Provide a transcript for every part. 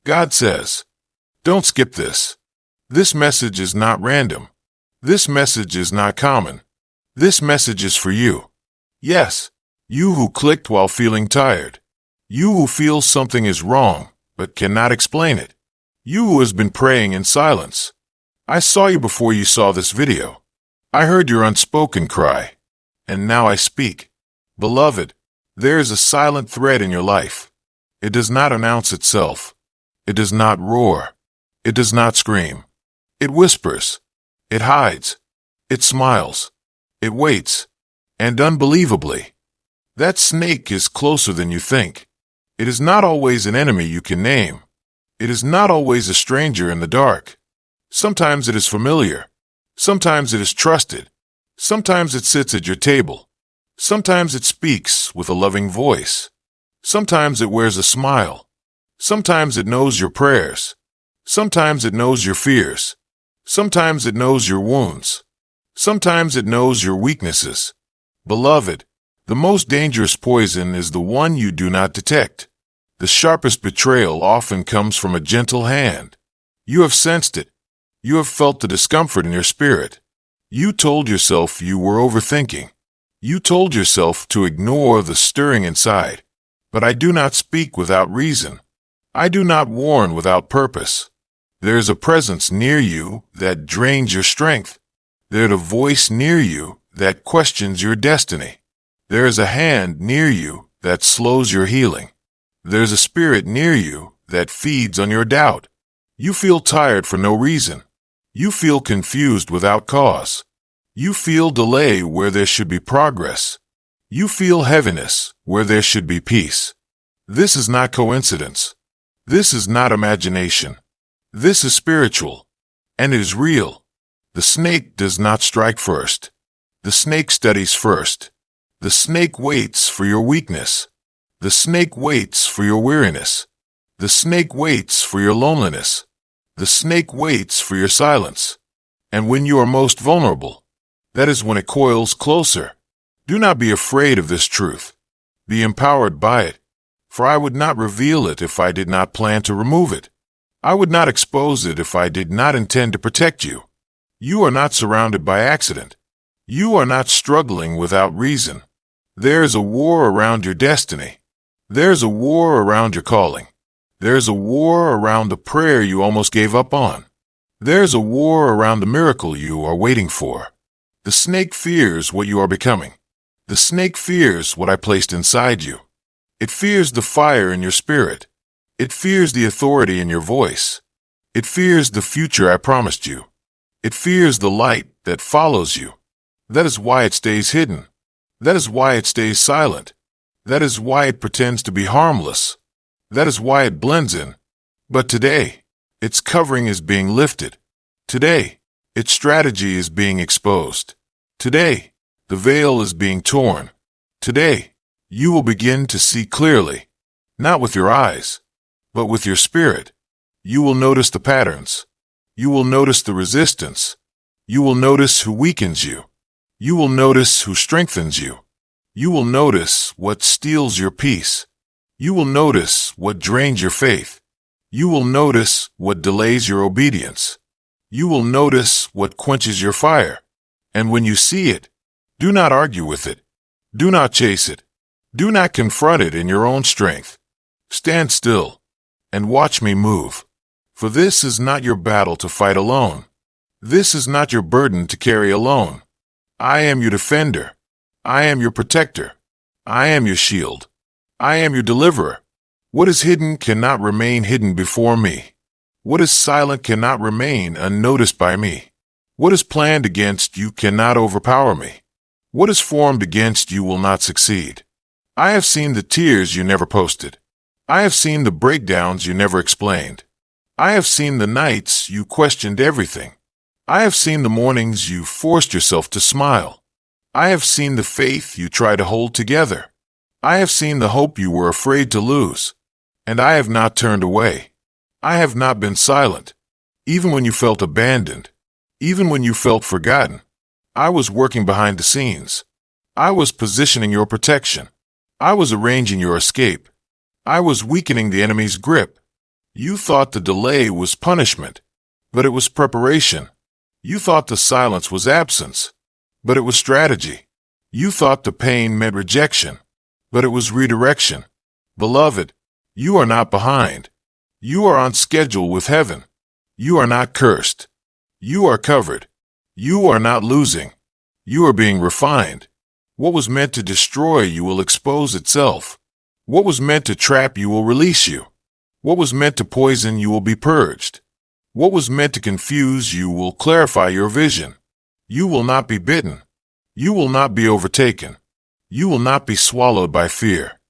God says, don't skip this. This message is not random. This message is not common. This message is for you. Yes, you who clicked while feeling tired. You who feel something is wrong, but cannot explain it. You who has been praying in silence. I saw you before you saw this video. I heard your unspoken cry. And now I speak. Beloved, there is a silent thread in your life. It does not announce itself. It does not roar. It does not scream. It whispers. It hides. It smiles. It waits. And unbelievably, that snake is closer than you think. It is not always an enemy you can name. It is not always a stranger in the dark. Sometimes it is familiar. Sometimes it is trusted. Sometimes it sits at your table. Sometimes it speaks with a loving voice. Sometimes it wears a smile. Sometimes it knows your prayers. Sometimes it knows your fears. Sometimes it knows your wounds. Sometimes it knows your weaknesses. Beloved, the most dangerous poison is the one you do not detect. The sharpest betrayal often comes from a gentle hand. You have sensed it. You have felt the discomfort in your spirit. You told yourself you were overthinking. You told yourself to ignore the stirring inside. But I do not speak without reason. I do not warn without purpose. There is a presence near you that drains your strength. There is a voice near you that questions your destiny. There is a hand near you that slows your healing. There is a spirit near you that feeds on your doubt. You feel tired for no reason. You feel confused without cause. You feel delay where there should be progress. You feel heaviness where there should be peace. This is not coincidence. This is not imagination. This is spiritual, and it is real. The snake does not strike first. The snake studies first. The snake waits for your weakness. The snake waits for your weariness. The snake waits for your loneliness. The snake waits for your silence. And when you are most vulnerable, that is when it coils closer. Do not be afraid of this truth. Be empowered by it. For I would not reveal it if I did not plan to remove it. I would not expose it if I did not intend to protect you. You are not surrounded by accident. You are not struggling without reason. There is a war around your destiny. There is a war around your calling. There is a war around the prayer you almost gave up on. There is a war around the miracle you are waiting for. The snake fears what you are becoming. The snake fears what I placed inside you. It fears the fire in your spirit. It fears the authority in your voice. It fears the future I promised you. It fears the light that follows you. That is why it stays hidden. That is why it stays silent. That is why it pretends to be harmless. That is why it blends in. But today, its covering is being lifted. Today, its strategy is being exposed. Today, the veil is being torn. Today, you will begin to see clearly, not with your eyes, but with your spirit. You will notice the patterns. You will notice the resistance. You will notice who weakens you. You will notice who strengthens you. You will notice what steals your peace. You will notice what drains your faith. You will notice what delays your obedience. You will notice what quenches your fire. And when you see it, do not argue with it. Do not chase it. Do not confront it in your own strength. Stand still and watch me move. For this is not your battle to fight alone. This is not your burden to carry alone. I am your defender. I am your protector. I am your shield. I am your deliverer. What is hidden cannot remain hidden before me. What is silent cannot remain unnoticed by me. What is planned against you cannot overpower me. What is formed against you will not succeed. I have seen the tears you never posted. I have seen the breakdowns you never explained. I have seen the nights you questioned everything. I have seen the mornings you forced yourself to smile. I have seen the faith you tried to hold together. I have seen the hope you were afraid to lose. And I have not turned away. I have not been silent. Even when you felt abandoned. Even when you felt forgotten. I was working behind the scenes. I was positioning your protection. I was arranging your escape. I was weakening the enemy's grip. You thought the delay was punishment, but it was preparation. You thought the silence was absence, but it was strategy. You thought the pain meant rejection, but it was redirection. Beloved, you are not behind. You are on schedule with heaven. You are not cursed. You are covered. You are not losing. You are being refined. What was meant to destroy you will expose itself. What was meant to trap you will release you. What was meant to poison you will be purged. What was meant to confuse you will clarify your vision. You will not be bitten. You will not be overtaken. You will not be swallowed by fear.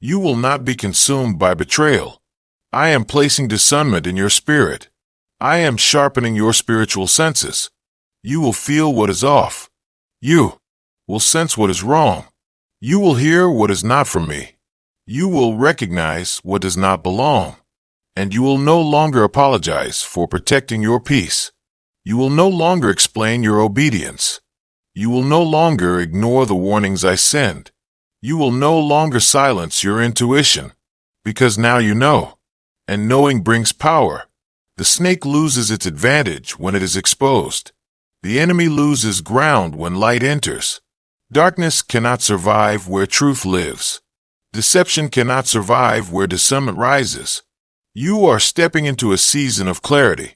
You will not be consumed by betrayal. I am placing discernment in your spirit. I am sharpening your spiritual senses. You will feel what is off. You will sense what is wrong. You will hear what is not from me. You will recognize what does not belong. And you will no longer apologize for protecting your peace. You will no longer explain your obedience. You will no longer ignore the warnings I send. You will no longer silence your intuition, because now you know, and knowing brings power. The snake loses its advantage when it is exposed. The enemy loses ground when light enters. Darkness cannot survive where truth lives. Deception cannot survive where discernment rises. You are stepping into a season of clarity.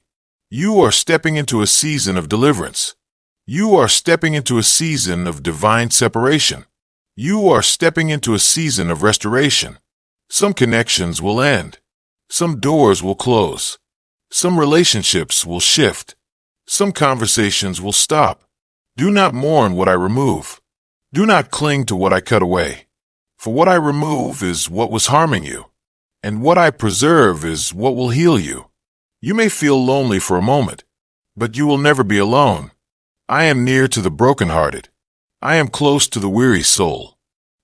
You are stepping into a season of deliverance. You are stepping into a season of divine separation. You are stepping into a season of restoration. Some connections will end. Some doors will close. Some relationships will shift. Some conversations will stop. Do not mourn what I remove. Do not cling to what I cut away. For what I remove is what was harming you, and what I preserve is what will heal you. You may feel lonely for a moment, but you will never be alone. I am near to the brokenhearted. I am close to the weary soul.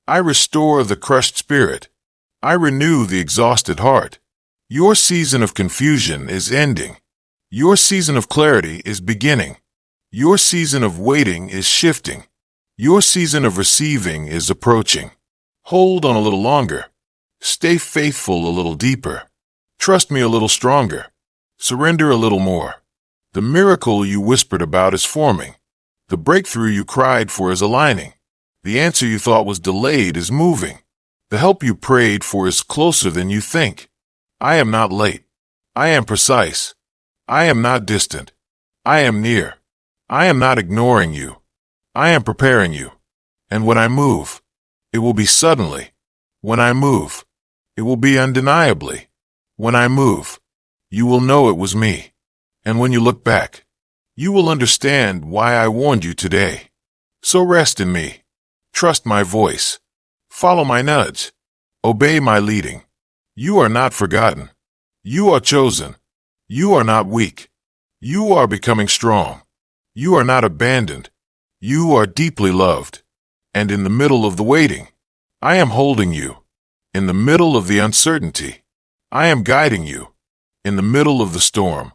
I restore the crushed spirit. I renew the exhausted heart. Your season of confusion is ending. Your season of clarity is beginning. Your season of waiting is shifting. Your season of receiving is approaching. Hold on a little longer. Stay faithful a little deeper. Trust me a little stronger. Surrender a little more. The miracle you whispered about is forming. The breakthrough you cried for is aligning. The answer you thought was delayed is moving. The help you prayed for is closer than you think. I am not late. I am precise. I am not distant. I am near. I am not ignoring you. I am preparing you. And when I move, it will be suddenly. When I move, it will be undeniably. When I move, you will know it was me. And when you look back, you will understand why I warned you today. So rest in me. Trust my voice. Follow my nudge. Obey my leading. You are not forgotten. You are chosen. You are not weak. You are becoming strong. You are not abandoned. You are deeply loved. And in the middle of the waiting, I am holding you. In the middle of the uncertainty, I am guiding you. In the middle of the storm,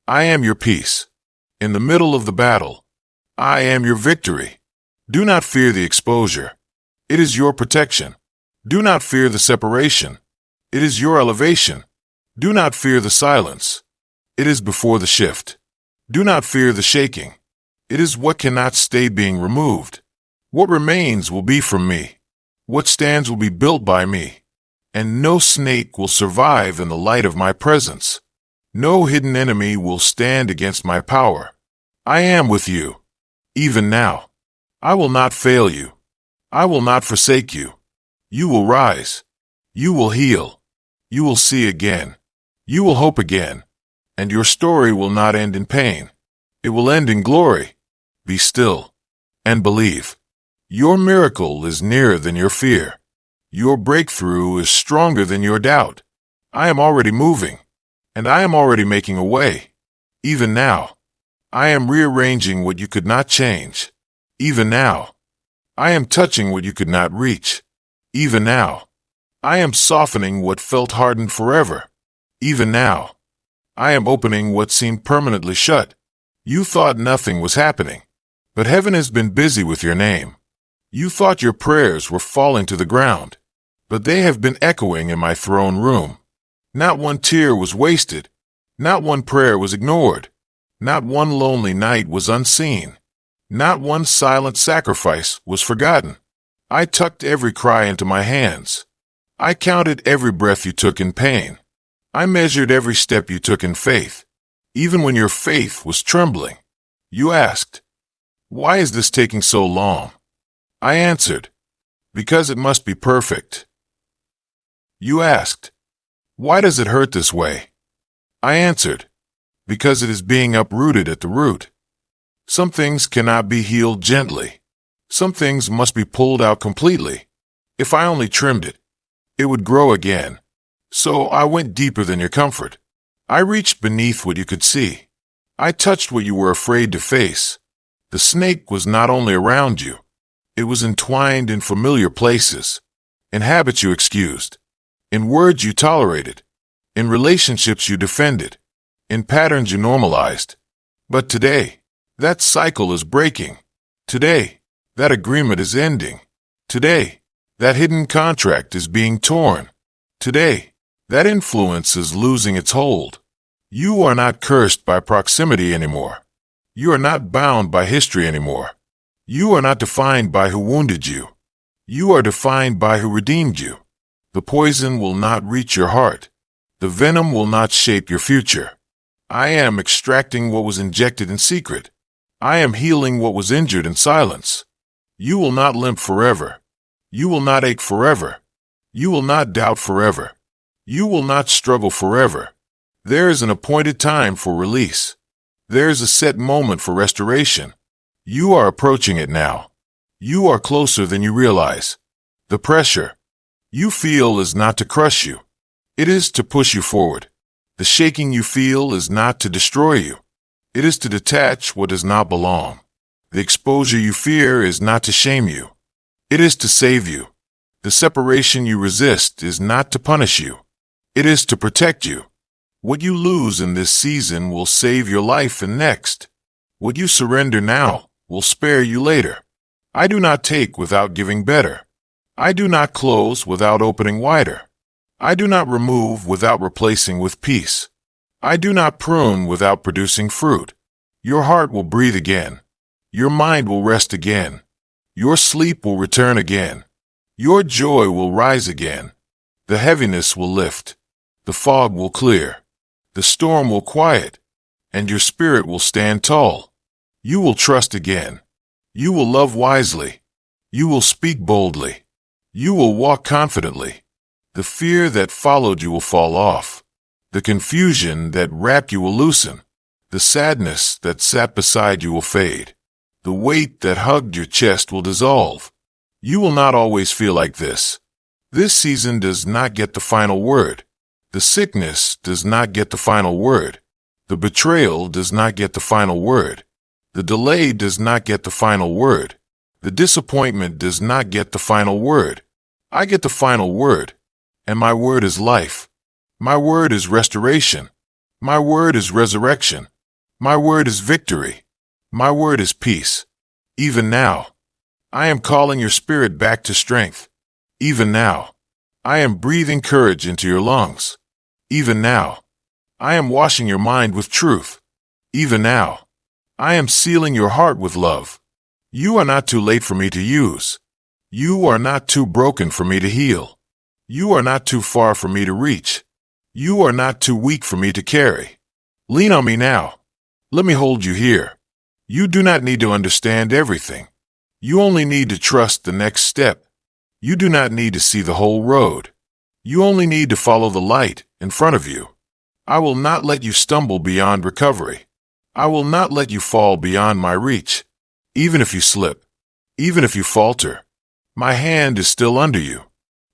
I am your peace. In the middle of the battle, I am your victory. Do not fear the exposure. It is your protection. Do not fear the separation. It is your elevation. Do not fear the silence. It is before the shift. Do not fear the shaking. It is what cannot stay being removed. What remains will be from me. What stands will be built by me. And no snake will survive in the light of my presence. No hidden enemy will stand against my power. I am with you. Even now. I will not fail you. I will not forsake you. You will rise. You will heal. You will see again. You will hope again. And your story will not end in pain. It will end in glory. Be still and believe. Your miracle is nearer than your fear. Your breakthrough is stronger than your doubt. I am already moving, and I am already making a way. Even now, I am rearranging what you could not change. Even now, I am touching what you could not reach. Even now, I am softening what felt hardened forever. Even now, I am opening what seemed permanently shut. You thought nothing was happening, but heaven has been busy with your name. You thought your prayers were falling to the ground, but they have been echoing in my throne room. Not one tear was wasted. Not one prayer was ignored. Not one lonely night was unseen. Not one silent sacrifice was forgotten. I tucked every cry into my hands. I counted every breath you took in pain. I measured every step you took in faith. Even when your faith was trembling, you asked, "Why is this taking so long?" I answered, "Because it must be perfect." You asked, "Why does it hurt this way?" I answered, "Because it is being uprooted at the root." Some things cannot be healed gently. Some things must be pulled out completely. If I only trimmed it, it would grow again. So I went deeper than your comfort. I reached beneath what you could see. I touched what you were afraid to face. The snake was not only around you, it was entwined in familiar places, in habits you excused, in words you tolerated, in relationships you defended, in patterns you normalized. But today, that cycle is breaking. Today, that agreement is ending. Today, that hidden contract is being torn. Today, that influence is losing its hold. You are not cursed by proximity anymore. You are not bound by history anymore. You are not defined by who wounded you. You are defined by who redeemed you. The poison will not reach your heart. The venom will not shape your future. I am extracting what was injected in secret. I am healing what was injured in silence. You will not limp forever. You will not ache forever. You will not doubt forever. You will not struggle forever. There is an appointed time for release. There is a set moment for restoration. You are approaching it now. You are closer than you realize. The pressure you feel is not to crush you. It is to push you forward. The shaking you feel is not to destroy you. It is to detach what does not belong. The exposure you fear is not to shame you. It is to save you. The separation you resist is not to punish you. It is to protect you. What you lose in this season will save your life and next. What you surrender now will spare you later. I do not take without giving better. I do not close without opening wider. I do not remove without replacing with peace. I do not prune without producing fruit. Your heart will breathe again. Your mind will rest again. Your sleep will return again. Your joy will rise again. The heaviness will lift. The fog will clear. The storm will quiet. And your spirit will stand tall. You will trust again. You will love wisely. You will speak boldly. You will walk confidently. The fear that followed you will fall off. The confusion that wrapped you will loosen. The sadness that sat beside you will fade. The weight that hugged your chest will dissolve. You will not always feel like this. This season does not get the final word. The sickness does not get the final word. The betrayal does not get the final word. The delay does not get the final word. The disappointment does not get the final word. I get the final word. And my word is life. My word is restoration. My word is resurrection. My word is victory. My word is peace. Even now, I am calling your spirit back to strength. Even now, I am breathing courage into your lungs. Even now, I am washing your mind with truth. Even now, I am sealing your heart with love. You are not too late for me to use. You are not too broken for me to heal. You are not too far for me to reach. You are not too weak for me to carry. Lean on me now. Let me hold you here. You do not need to understand everything. You only need to trust the next step. You do not need to see the whole road. You only need to follow the light in front of you. I will not let you stumble beyond recovery. I will not let you fall beyond my reach. Even if you slip, even if you falter, my hand is still under you.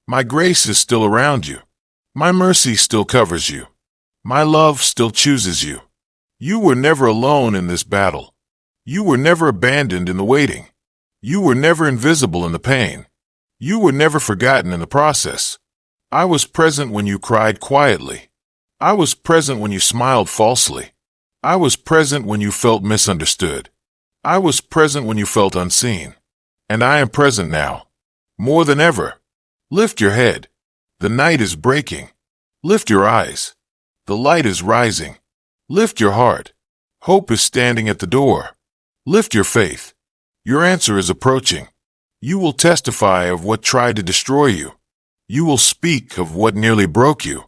My grace is still around you. My mercy still covers you. My love still chooses you. You were never alone in this battle. You were never abandoned in the waiting. You were never invisible in the pain. You were never forgotten in the process. I was present when you cried quietly. I was present when you smiled falsely. I was present when you felt misunderstood. I was present when you felt unseen. And I am present now. More than ever. Lift your head. The night is breaking. Lift your eyes. The light is rising. Lift your heart. Hope is standing at the door. Lift your faith. Your answer is approaching. You will testify of what tried to destroy you. You will speak of what nearly broke you.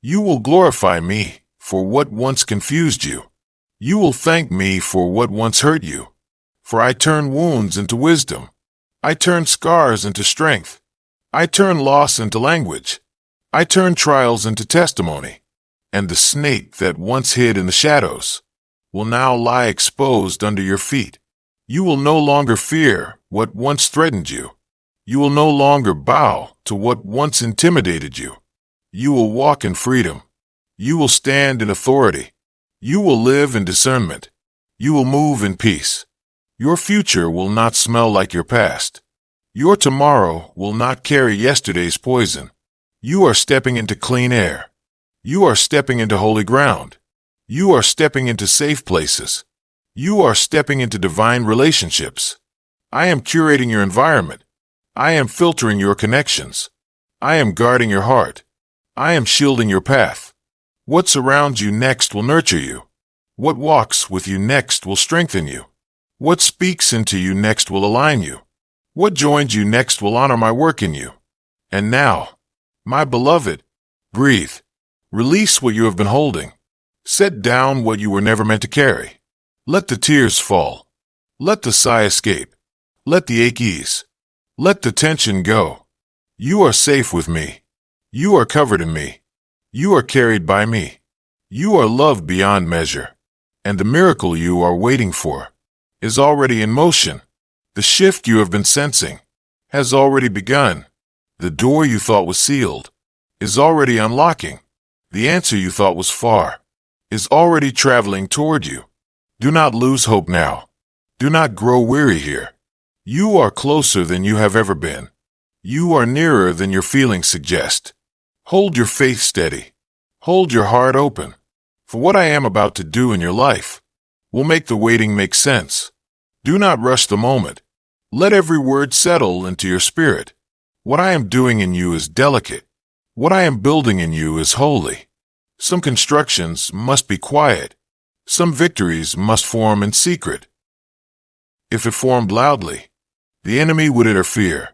You will glorify me for what once confused you. You will thank me for what once hurt you. For I turn wounds into wisdom. I turn scars into strength. I turn loss into language. I turn trials into testimony. And the snake that once hid in the shadows will now lie exposed under your feet. You will no longer fear what once threatened you. You will no longer bow to what once intimidated you. You will walk in freedom. You will stand in authority. You will live in discernment. You will move in peace. Your future will not smell like your past. Your tomorrow will not carry yesterday's poison. You are stepping into clean air. You are stepping into holy ground. You are stepping into safe places. You are stepping into divine relationships. I am curating your environment. I am filtering your connections. I am guarding your heart. I am shielding your path. What surrounds you next will nurture you. What walks with you next will strengthen you. What speaks into you next will align you. What joins you next will honor my work in you. And now, my beloved, breathe. Release what you have been holding. Set down what you were never meant to carry. Let the tears fall. Let the sigh escape. Let the ache ease. Let the tension go. You are safe with me. You are covered in me. You are carried by me. You are loved beyond measure. And the miracle you are waiting for is already in motion. The shift you have been sensing has already begun. The door you thought was sealed is already unlocking. The answer you thought was far is already traveling toward you. Do not lose hope now. Do not grow weary here. You are closer than you have ever been. You are nearer than your feelings suggest. Hold your faith steady. Hold your heart open. For what I am about to do in your life will make the waiting make sense. Do not rush the moment. Let every word settle into your spirit. What I am doing in you is delicate. What I am building in you is holy. Some constructions must be quiet. Some victories must form in secret. If it formed loudly, the enemy would interfere.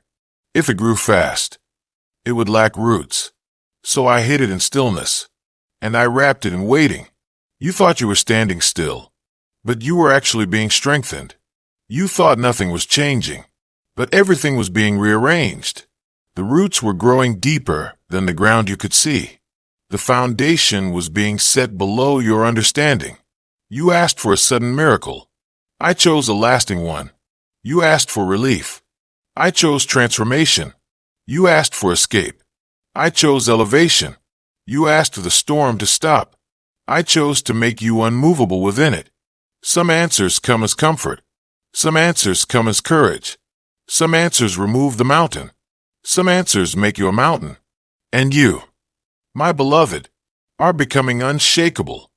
If it grew fast, it would lack roots. So I hid it in stillness, and I wrapped it in waiting. You thought you were standing still, but you were actually being strengthened. You thought nothing was changing, but everything was being rearranged. The roots were growing deeper than the ground you could see. The foundation was being set below your understanding. You asked for a sudden miracle. I chose a lasting one. You asked for relief. I chose transformation. You asked for escape. I chose elevation. You asked for the storm to stop. I chose to make you unmovable within it. Some answers come as comfort. Some answers come as courage. Some answers remove the mountain. Some answers make you a mountain. And you, my beloved, are becoming unshakable.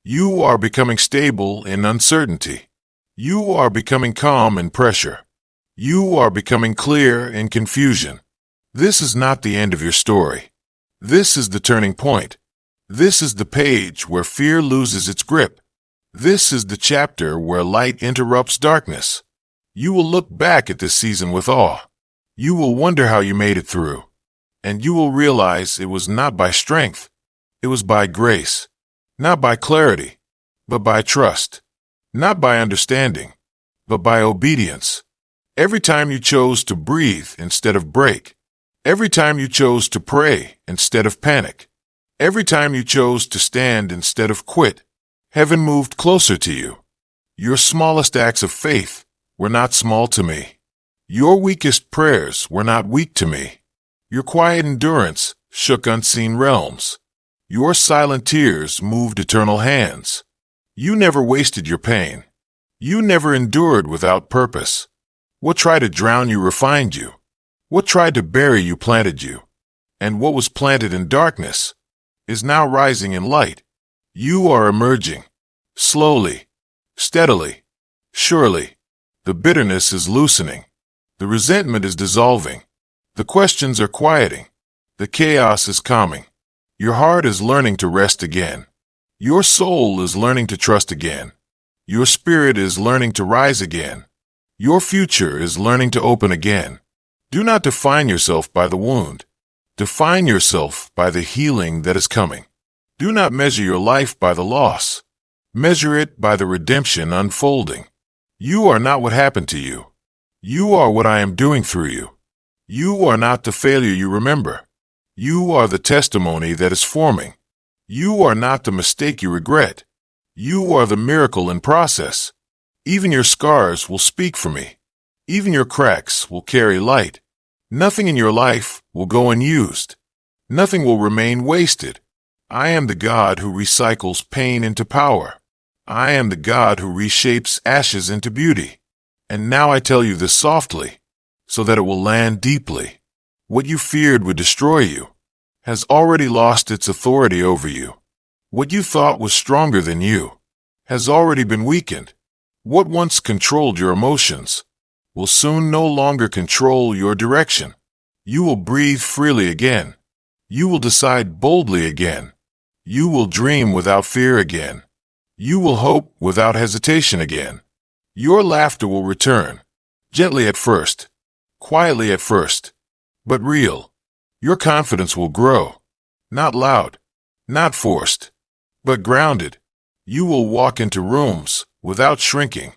You are becoming stable in uncertainty. You are becoming calm in pressure. You are becoming clear in confusion. This is not the end of your story. This is the turning point. This is the page where fear loses its grip. This is the chapter where light interrupts darkness. You will look back at this season with awe. You will wonder how you made it through. And you will realize it was not by strength. It was by grace. Not by clarity, but by trust. Not by understanding, but by obedience. Every time you chose to breathe instead of break. Every time you chose to pray instead of panic. Every time you chose to stand instead of quit. Heaven moved closer to you. Your smallest acts of faith were not small to me. Your weakest prayers were not weak to me. Your quiet endurance shook unseen realms. Your silent tears moved eternal hands. You never wasted your pain. You never endured without purpose. What tried to drown you refined you. What tried to bury you planted you. And what was planted in darkness is now rising in light. You are emerging. Slowly. Steadily. Surely. The bitterness is loosening. The resentment is dissolving. The questions are quieting. The chaos is calming. Your heart is learning to rest again. Your soul is learning to trust again. Your spirit is learning to rise again. Your future is learning to open again. Do not define yourself by the wound. Define yourself by the healing that is coming. Do not measure your life by the loss. Measure it by the redemption unfolding. You are not what happened to you. You are what I am doing through you. You are not the failure you remember. You are the testimony that is forming. You are not the mistake you regret. You are the miracle in process. Even your scars will speak for me. Even your cracks will carry light. Nothing in your life will go unused. Nothing will remain wasted. I am the God who recycles pain into power. I am the God who reshapes ashes into beauty. And now I tell you this softly, so that it will land deeply. What you feared would destroy you has already lost its authority over you. What you thought was stronger than you has already been weakened. What once controlled your emotions will soon no longer control your direction. You will breathe freely again. You will decide boldly again. You will dream without fear again. You will hope without hesitation again. Your laughter will return, gently at first, quietly at first, but real. Your confidence will grow, not loud, not forced, but grounded. You will walk into rooms without shrinking.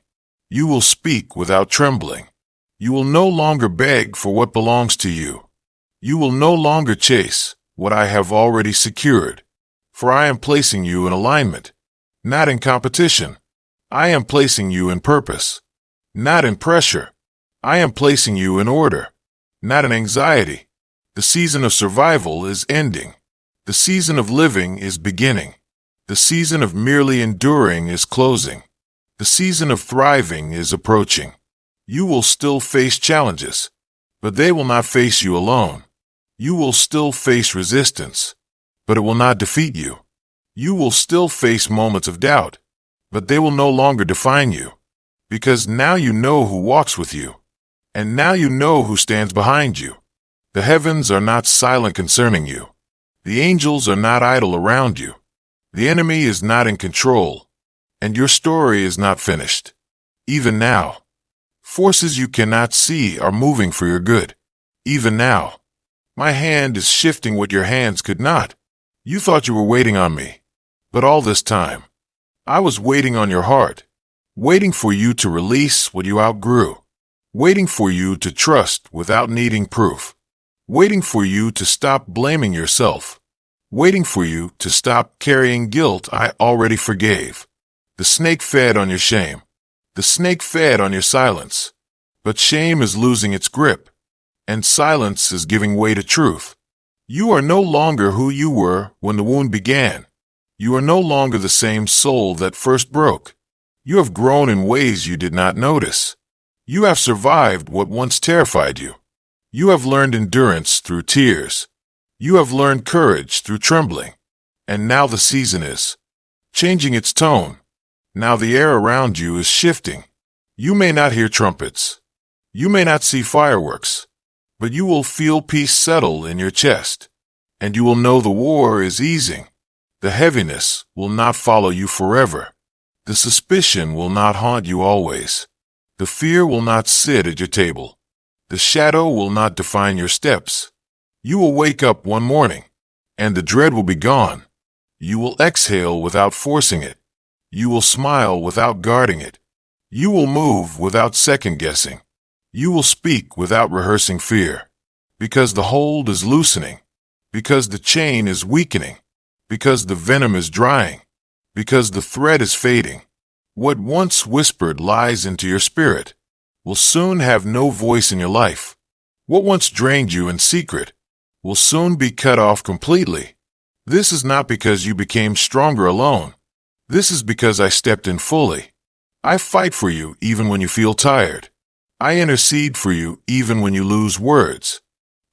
You will speak without trembling. You will no longer beg for what belongs to you. You will no longer chase what I have already secured, for I am placing you in alignment, not in competition. I am placing you in purpose, not in pressure. I am placing you in order, not in anxiety. The season of survival is ending. The season of living is beginning. The season of merely enduring is closing. The season of thriving is approaching. You will still face challenges, but they will not face you alone. You will still face resistance, but it will not defeat you. You will still face moments of doubt, but they will no longer define you, because now you know who walks with you, and now you know who stands behind you. The heavens are not silent concerning you. The angels are not idle around you. The enemy is not in control, and your story is not finished. Even now, forces you cannot see are moving for your good. Even now, my hand is shifting what your hands could not. You thought you were waiting on me, but all this time, I was waiting on your heart, waiting for you to release what you outgrew, waiting for you to trust without needing proof, waiting for you to stop blaming yourself, waiting for you to stop carrying guilt I already forgave. The snake fed on your shame. The snake fed on your silence. But shame is losing its grip, and silence is giving way to truth. You are no longer who you were when the wound began. You are no longer the same soul that first broke. You have grown in ways you did not notice. You have survived what once terrified you. You have learned endurance through tears. You have learned courage through trembling. And now the season is changing its tone. Now the air around you is shifting. You may not hear trumpets. You may not see fireworks, but you will feel peace settle in your chest, and you will know the war is easing. The heaviness will not follow you forever. The suspicion will not haunt you always. The fear will not sit at your table. The shadow will not define your steps. You will wake up one morning, and the dread will be gone. You will exhale without forcing it. You will smile without guarding it. You will move without second-guessing. You will speak without rehearsing fear, because the hold is loosening, because the chain is weakening, because the venom is drying, because the thread is fading. What once whispered lies into your spirit will soon have no voice in your life. What once drained you in secret will soon be cut off completely. This is not because you became stronger alone. This is because I stepped in fully. I fight for you even when you feel tired. I intercede for you even when you lose words.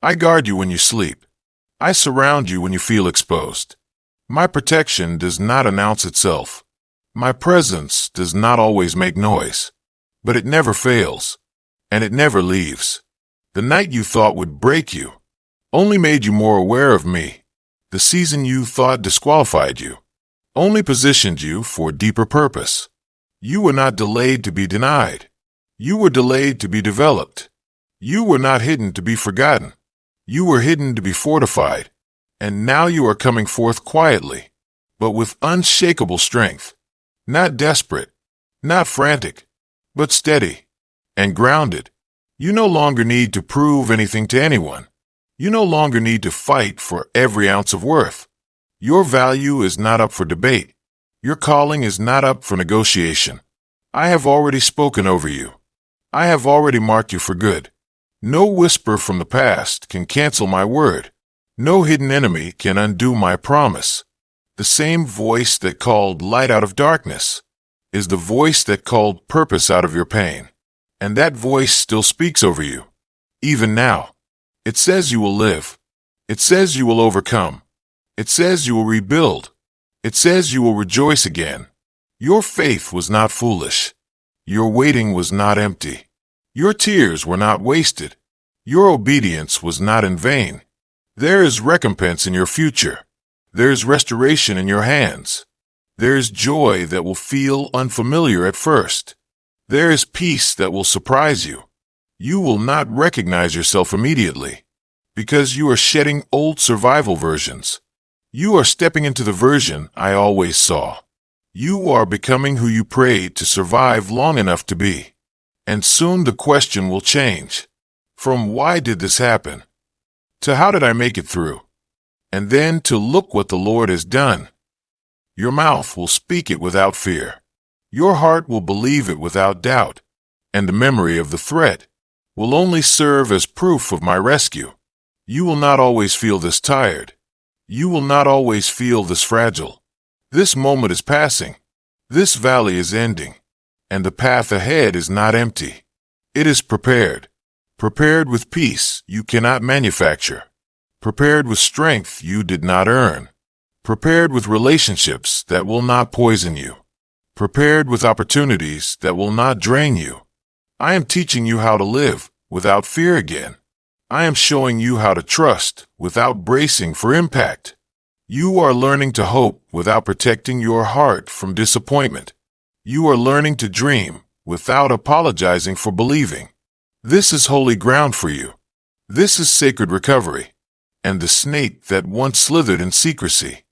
I guard you when you sleep. I surround you when you feel exposed. My protection does not announce itself. My presence does not always make noise, but it never fails, and it never leaves. The night you thought would break you only made you more aware of me. The season you thought disqualified you only positioned you for deeper purpose. You were not delayed to be denied. You were delayed to be developed. You were not hidden to be forgotten. You were hidden to be fortified. And now you are coming forth quietly, but with unshakable strength. Not desperate, not frantic, but steady and grounded. You no longer need to prove anything to anyone. You no longer need to fight for every ounce of worth. Your value is not up for debate. Your calling is not up for negotiation. I have already spoken over you. I have already marked you for good. No whisper from the past can cancel my word. No hidden enemy can undo my promise. The same voice that called light out of darkness is the voice that called purpose out of your pain. And that voice still speaks over you. Even now. It says you will live. It says you will overcome. It says you will rebuild. It says you will rejoice again. Your faith was not foolish. Your waiting was not empty. Your tears were not wasted. Your obedience was not in vain. There is recompense in your future. There is restoration in your hands. There is joy that will feel unfamiliar at first. There is peace that will surprise you. You will not recognize yourself immediately because you are shedding old survival versions. You are stepping into the version I always saw. You are becoming who you prayed to survive long enough to be. And soon the question will change. From why did this happen? To how did I make it through? And then to look what the Lord has done. Your mouth will speak it without fear. Your heart will believe it without doubt. And the memory of the threat will only serve as proof of my rescue. You will not always feel this tired. You will not always feel this fragile. This moment is passing. This valley is ending. And the path ahead is not empty. It is prepared. Prepared with peace you cannot manufacture. Prepared with strength you did not earn. Prepared with relationships that will not poison you. Prepared with opportunities that will not drain you. I am teaching you how to live without fear again. I am showing you how to trust without bracing for impact. You are learning to hope without protecting your heart from disappointment. You are learning to dream without apologizing for believing. This is holy ground for you. This is sacred recovery. And the snake that once slithered in secrecy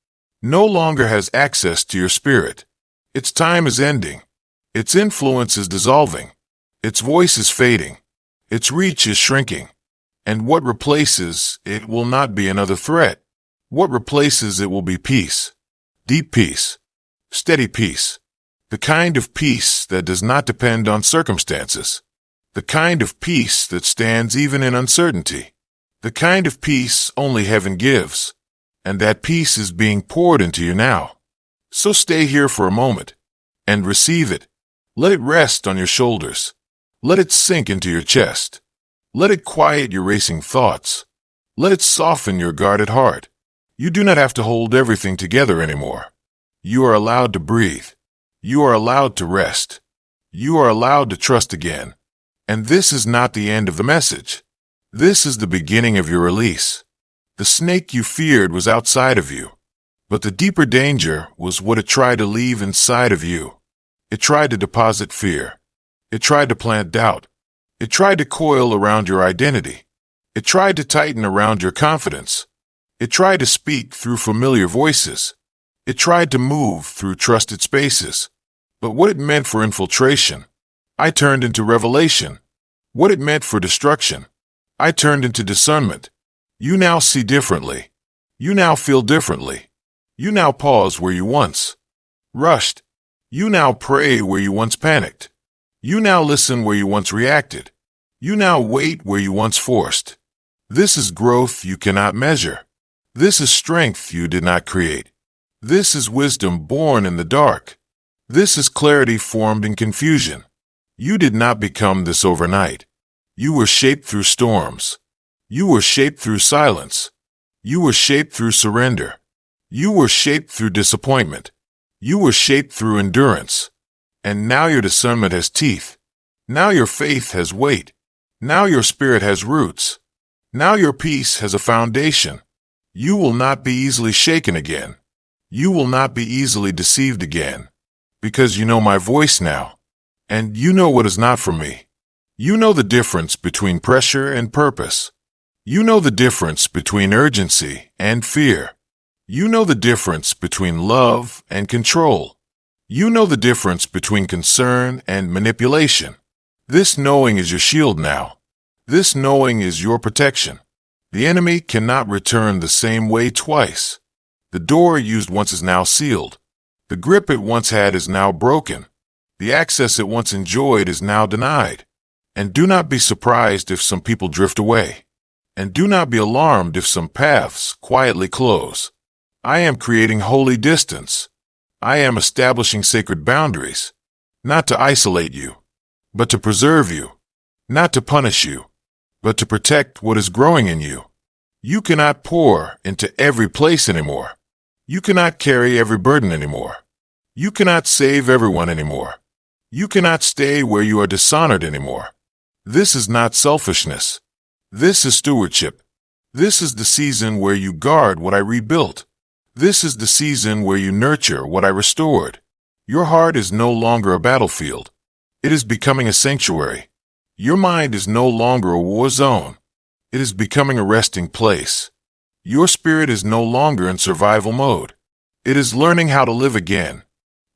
no longer has access to your spirit. Its time is ending. Its influence is dissolving. Its voice is fading. Its reach is shrinking. And what replaces it will not be another threat. What replaces it will be peace. Deep peace. Steady peace. The kind of peace that does not depend on circumstances. The kind of peace that stands even in uncertainty. The kind of peace only heaven gives. And that peace is being poured into you now. So stay here for a moment and receive it. Let it rest on your shoulders. Let it sink into your chest. Let it quiet your racing thoughts. Let it soften your guarded heart. You do not have to hold everything together anymore. You are allowed to breathe. You are allowed to rest. You are allowed to trust again. And this is not the end of the message. This is the beginning of your release. The snake you feared was outside of you, but the deeper danger was what it tried to leave inside of you. It tried to deposit fear. It tried to plant doubt. It tried to coil around your identity. It tried to tighten around your confidence. It tried to speak through familiar voices. It tried to move through trusted spaces. But what it meant for infiltration, I turned into revelation. What it meant for destruction, I turned into discernment. You now see differently. You now feel differently. You now pause where you once rushed. You now pray where you once panicked. You now listen where you once reacted. You now wait where you once forced. This is growth you cannot measure. This is strength you did not create. This is wisdom born in the dark. This is clarity formed in confusion. You did not become this overnight. You were shaped through storms. You were shaped through silence. You were shaped through surrender. You were shaped through disappointment. You were shaped through endurance. And now your discernment has teeth. Now your faith has weight. Now your spirit has roots. Now your peace has a foundation. You will not be easily shaken again. You will not be easily deceived again. Because you know my voice now. And you know what is not from me. You know the difference between pressure and purpose. You know the difference between urgency and fear. You know the difference between love and control. You know the difference between concern and manipulation. This knowing is your shield now. This knowing is your protection. The enemy cannot return the same way twice. The door used once is now sealed. The grip it once had is now broken. The access it once enjoyed is now denied. And do not be surprised if some people drift away. And do not be alarmed if some paths quietly close. I am creating holy distance. I am establishing sacred boundaries, not to isolate you, but to preserve you, not to punish you, but to protect what is growing in you. You cannot pour into every place anymore. You cannot carry every burden anymore. You cannot save everyone anymore. You cannot stay where you are dishonored anymore. This is not selfishness. This is stewardship. This is the season where you guard what I rebuilt. This is the season where you nurture what I restored. Your heart is no longer a battlefield. It is becoming a sanctuary. Your mind is no longer a war zone. It is becoming a resting place. Your spirit is no longer in survival mode. It is learning how to live again.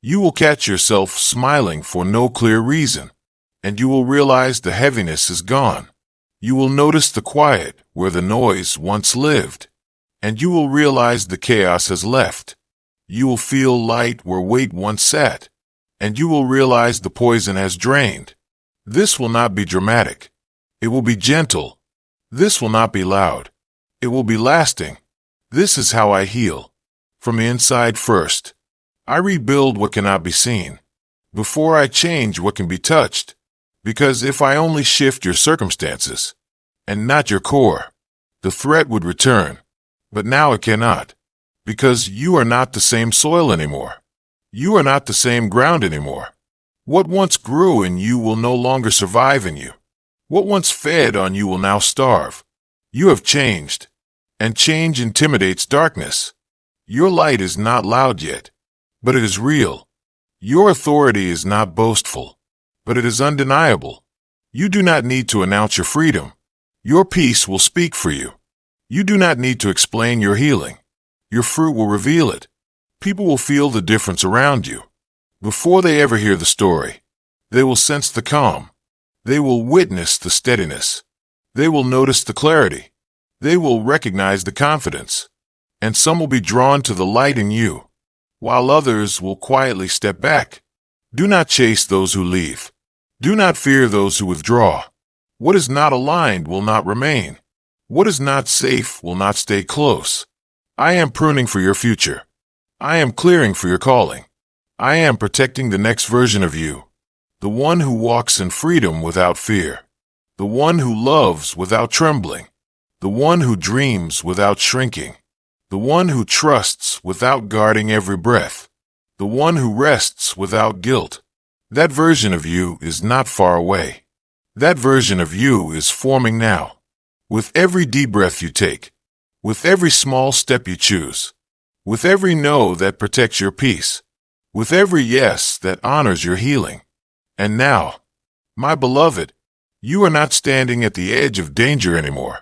You will catch yourself smiling for no clear reason, and you will realize the heaviness is gone. You will notice the quiet where the noise once lived, and you will realize the chaos has left. You will feel light where weight once sat, and you will realize the poison has drained. This will not be dramatic. It will be gentle. This will not be loud. It will be lasting. This is how I heal. From the inside first. I rebuild what cannot be seen. Before I change what can be touched. Because if I only shift your circumstances, and not your core, the threat would return. But now it cannot. Because you are not the same soil anymore. You are not the same ground anymore. What once grew in you will no longer survive in you. What once fed on you will now starve. You have changed. And change intimidates darkness. Your light is not loud yet, but it is real. Your authority is not boastful, but it is undeniable. You do not need to announce your freedom. Your peace will speak for you. You do not need to explain your healing. Your fruit will reveal it. People will feel the difference around you. Before they ever hear the story, they will sense the calm. They will witness the steadiness. They will notice the clarity. They will recognize the confidence. And some will be drawn to the light in you, while others will quietly step back. Do not chase those who leave. Do not fear those who withdraw. What is not aligned will not remain. What is not safe will not stay close. I am pruning for your future. I am clearing for your calling. I am protecting the next version of you, the one who walks in freedom without fear, the one who loves without trembling, the one who dreams without shrinking, the one who trusts without guarding every breath, the one who rests without guilt. That version of you is not far away. That version of you is forming now. With every deep breath you take, with every small step you choose, with every no that protects your peace, with every yes that honors your healing. And now, my beloved, you are not standing at the edge of danger anymore.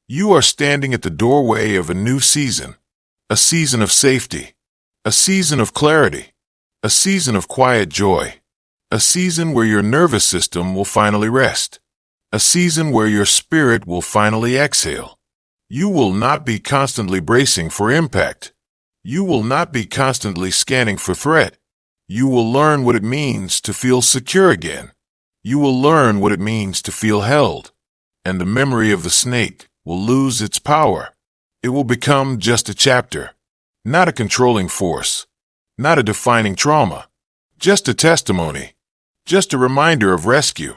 You are standing at the doorway of a new season, a season of safety, a season of clarity, a season of quiet joy, a season where your nervous system will finally rest, a season where your spirit will finally exhale. You will not be constantly bracing for impact. You will not be constantly scanning for threat. You will learn what it means to feel secure again. You will learn what it means to feel held. And the memory of the snake will lose its power. It will become just a chapter, not a controlling force, not a defining trauma, just a testimony, just a reminder of rescue.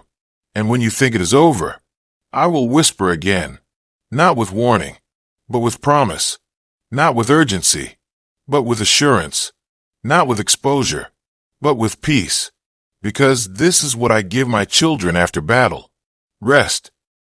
And when you think it is over, I will whisper again, not with warning, but with promise, not with urgency, but with assurance, not with exposure, but with peace, because this is what I give my children after battle: rest,